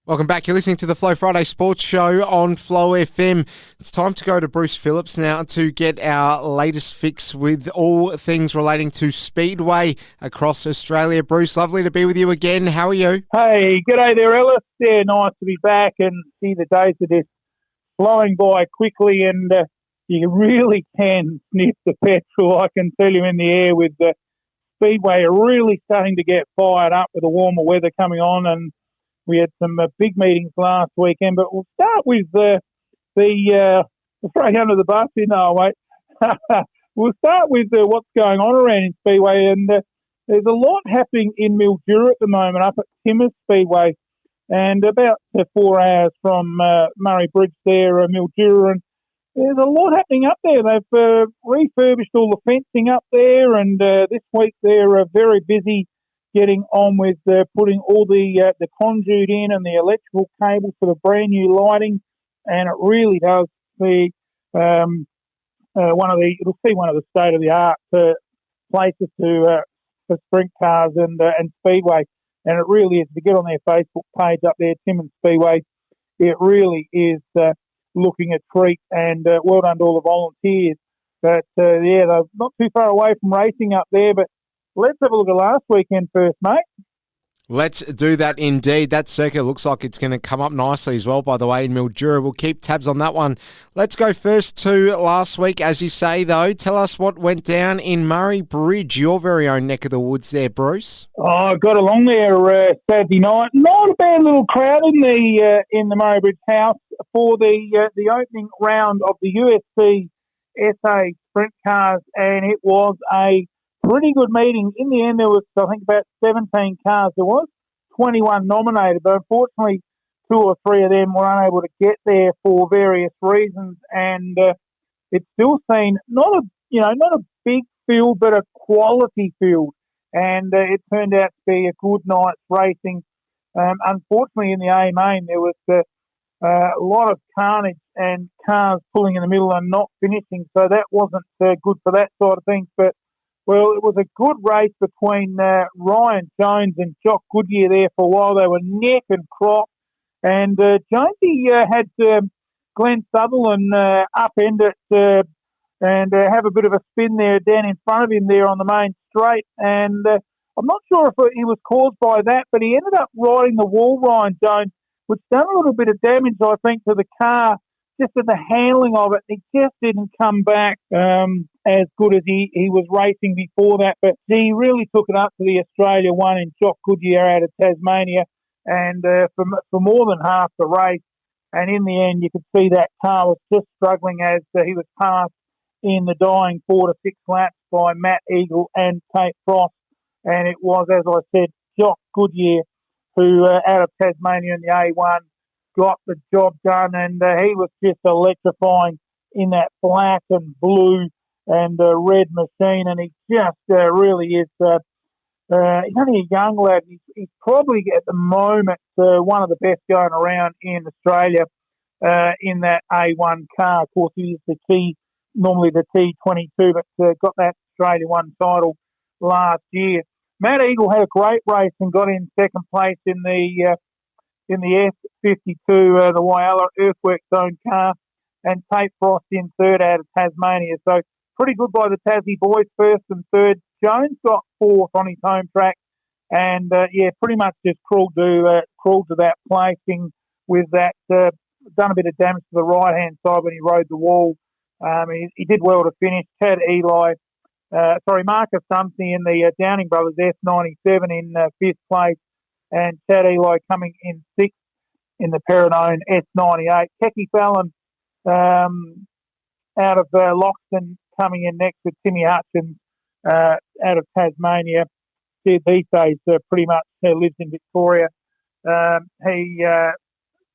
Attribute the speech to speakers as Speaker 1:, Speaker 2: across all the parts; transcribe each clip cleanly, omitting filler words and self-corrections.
Speaker 1: Welcome back. You're listening to the Flow Friday Sports Show on Flow FM. It's time to go to Bruce Phillips now to get our latest fix with all things relating to Speedway across Australia. Bruce, lovely to be with you again. How are you?
Speaker 2: Hey, g'day there, Ellis. Yeah, nice to be back and see the days are just flowing by quickly, and you really can sniff the petrol, I can tell you, in the air with the Speedway really starting to get fired up with the warmer weather coming on, and we had some big meetings last weekend. But we'll start with we'll throw you under the bus here. No, wait. We'll start with what's going on around in Speedway, and there's a lot happening in Mildura at the moment up at Timmers Speedway, and about 4 hours from Murray Bridge there, Mildura, and there's a lot happening up there. They've refurbished all the fencing up there, and this week they're very busy getting on with putting all the conduit in and the electrical cable for the brand new lighting, and it really does see one of the state of the art places for sprint cars and Speedway, and it really is. To get on their Facebook page up there, Timmins Speedway, it really is looking a treat, and well done to all the volunteers. But they're not too far away from racing up there, but let's have a look at last weekend first, mate.
Speaker 1: Let's do that indeed. That circuit looks like it's going to come up nicely as well, by the way, in Mildura. We'll keep tabs on that one. Let's go first to last week, as you say, though. Tell us what went down in Murray Bridge, your very own neck of the woods there, Bruce.
Speaker 2: Oh, I got along there Saturday night. Not a bad little crowd in the Murray Bridge house for the opening round of the UFC SA Sprint Cars, and it was a pretty good meeting. In the end, there was, I think, about 17 cars. There was 21 nominated, but unfortunately, 2 or 3 of them were unable to get there for various reasons. And it's still seen not a big field, but a quality field. And it turned out to be a good night's racing. Unfortunately, in the A main, there was a lot of carnage and cars pulling in the middle and not finishing. So that wasn't good for that side of things. But well, it was a good race between Ryan Jones and Jock Goodyear there for a while. They were neck and crop. And Jonesy had Glenn Sutherland upend it and have a bit of a spin there down in front of him there on the main straight. And I'm not sure if he was caused by that, but he ended up riding the wall, Ryan Jones, which done a little bit of damage, I think, to the car, just in the handling of it. He just didn't come back as good as he was racing before that. But he really took it up to the Australia one in Jock Goodyear out of Tasmania, and for more than half the race. And in the end, you could see that car was just struggling as he was passed in the dying 4 to 6 laps by Matt Eagle and Tate Frost. And it was, as I said, Jock Goodyear who, out of Tasmania in the A1, got the job done, and he was just electrifying in that black and blue and red machine, and he just really is. He's only a young lad. He's probably at the moment one of the best going around in Australia in that A1 car. Of course, he is normally the T22, but got that Australia 1 title last year. Matt Eagle had a great race and got in second place in the S52, the Whyalla Earthwork Zone car, and Tate Frost in third out of Tasmania. So pretty good by the Tassie boys, first and third. Jones got fourth on his home track, and pretty much just crawled to that placing with that. Done a bit of damage to the right hand side when he rode the wall. He did well to finish. Marcus Dumpsey in the Downing Brothers S97 in fifth place, and Chad Eli coming in sixth in the Peridone S98. Kecky Fallon out of Loxton coming in next with Timmy Hutchins out of Tasmania. These days pretty much lives in Victoria. He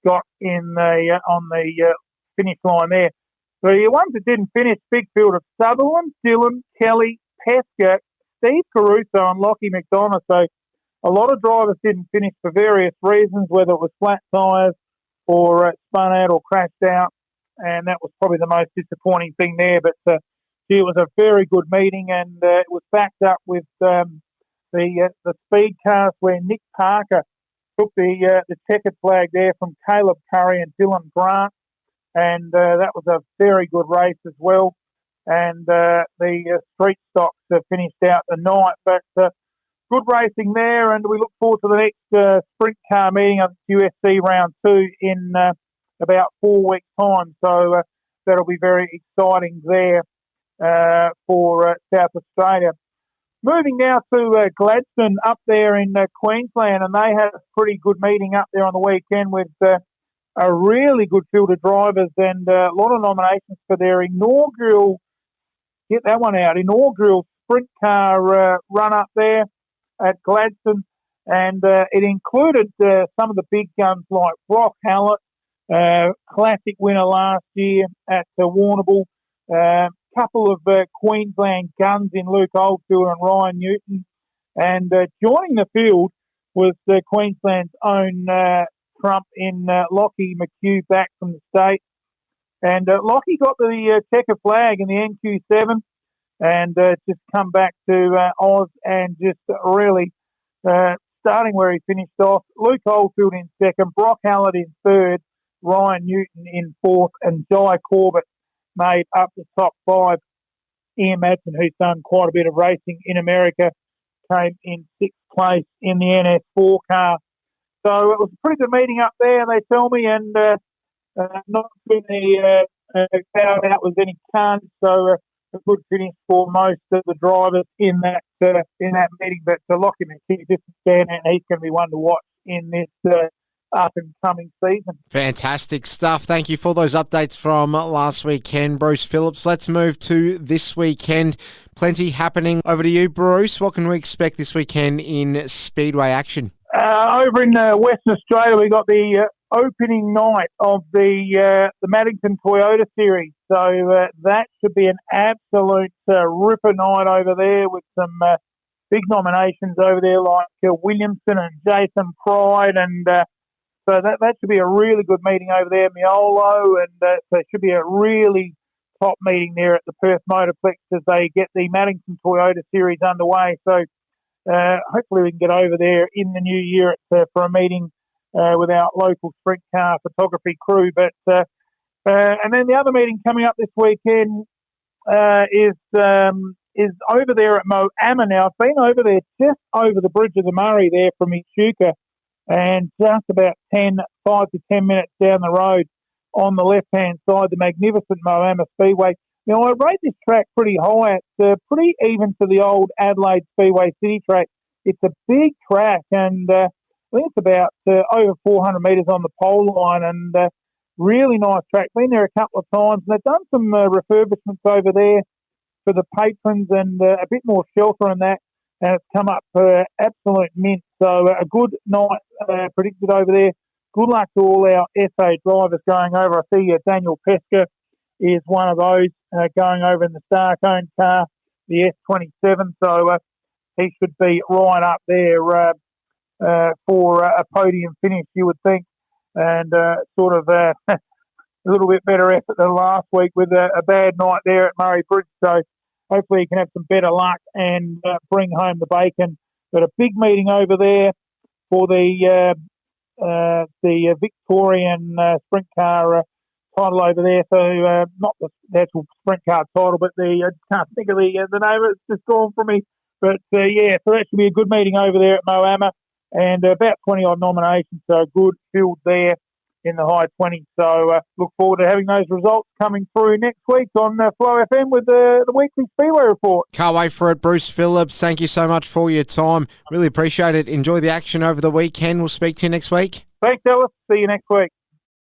Speaker 2: got in on the finish line there. The ones that didn't finish, big field of Sutherland, Dillon, Kelly, Pesca, Steve Caruso and Lockie McDonough. So a lot of drivers didn't finish for various reasons, whether it was flat tyres or spun out or crashed out, and that was probably the most disappointing thing there. But it was a very good meeting, and it was backed up with the speed cars where Nick Parker took the checkered flag there from Caleb Curry and Dylan Grant, and that was a very good race as well. And the street stocks finished out the night, but good racing there, and we look forward to the next sprint car meeting of USC Round 2 in about 4 weeks' time. So that'll be very exciting there for South Australia. Moving now to Gladstone up there in Queensland, and they had a pretty good meeting up there on the weekend with a really good field of drivers and a lot of nominations for their inaugural, get that one out, inaugural sprint car run up there at Gladstone. And it included some of the big guns like Brock Hallett, classic winner last year at Warrnambool, couple of Queensland guns in Luke Oldfield and Ryan Newton. And joining the field was Queensland's own Trump in Lockie McHugh back from the States. And Lockie got the checker flag in the NQ7 and just come back to Oz and just really starting where he finished off. Luke Oldfield in second, Brock Hallett in third, Ryan Newton in fourth, and Jai Corbett made up the top five. Ian Madsen, who's done quite a bit of racing in America, came in sixth place in the NS4 car. So it was a pretty good meeting up there, they tell me, and not really found out with any carnage. So a good finish for most of the drivers in that meeting. But Lockie McKee just stand out, and he's going to be one to watch in this up and coming season.
Speaker 1: Fantastic stuff. Thank you for those updates from last weekend, Bruce Phillips. Let's move to this weekend. Plenty happening. Over to you, Bruce. What can we expect this weekend in Speedway action?
Speaker 2: Over in Western Australia, we got the opening night of the Maddington Toyota Series. So that should be an absolute ripper night over there with some big nominations over there like Williamson and Jason Pride, and so that should be a really good meeting over there, Miolo, and so it should be a really top meeting there at the Perth Motorplex as they get the Maddington Toyota Series underway. So hopefully we can get over there in the new year for a meeting with our local sprint car photography crew. But and then the other meeting coming up this weekend is over there at Moama. Now, I've been over there just over the bridge of the Murray there from Echuca, and just about 5 to 10 minutes down the road on the left-hand side, the magnificent Moama Speedway. Now, I rate this track pretty high. It's pretty even to the old Adelaide Speedway City track. It's a big track, and I think it's about over 400 metres on the pole line, and really nice track. Been there a couple of times, and they've done some refurbishments over there for the patrons and a bit more shelter and that, and it's come up absolute mint. So a good night predicted over there. Good luck to all our SA drivers going over. I see Daniel Pesca is one of those going over in the Starcone car, the S27. So he should be right up there for a podium finish, you would think. And sort of a little bit better effort than last week with a bad night there at Murray Bridge. So hopefully he can have some better luck and bring home the bacon. But a big meeting over there for the Victorian sprint car title over there. So not the actual sprint car title, but I can't think of the name. It's just gone from me. But yeah, so that should be a good meeting over there at Moama, and about 20 odd nominations. So a good field there in the high 20s. So look forward to having those results coming through next week on Flow FM with the weekly Speedway report.
Speaker 1: Can't wait for it, Bruce Phillips. Thank you so much for your time. Really appreciate it. Enjoy the action over the weekend. We'll speak to you next week.
Speaker 2: Thanks, Ellis. See you next week.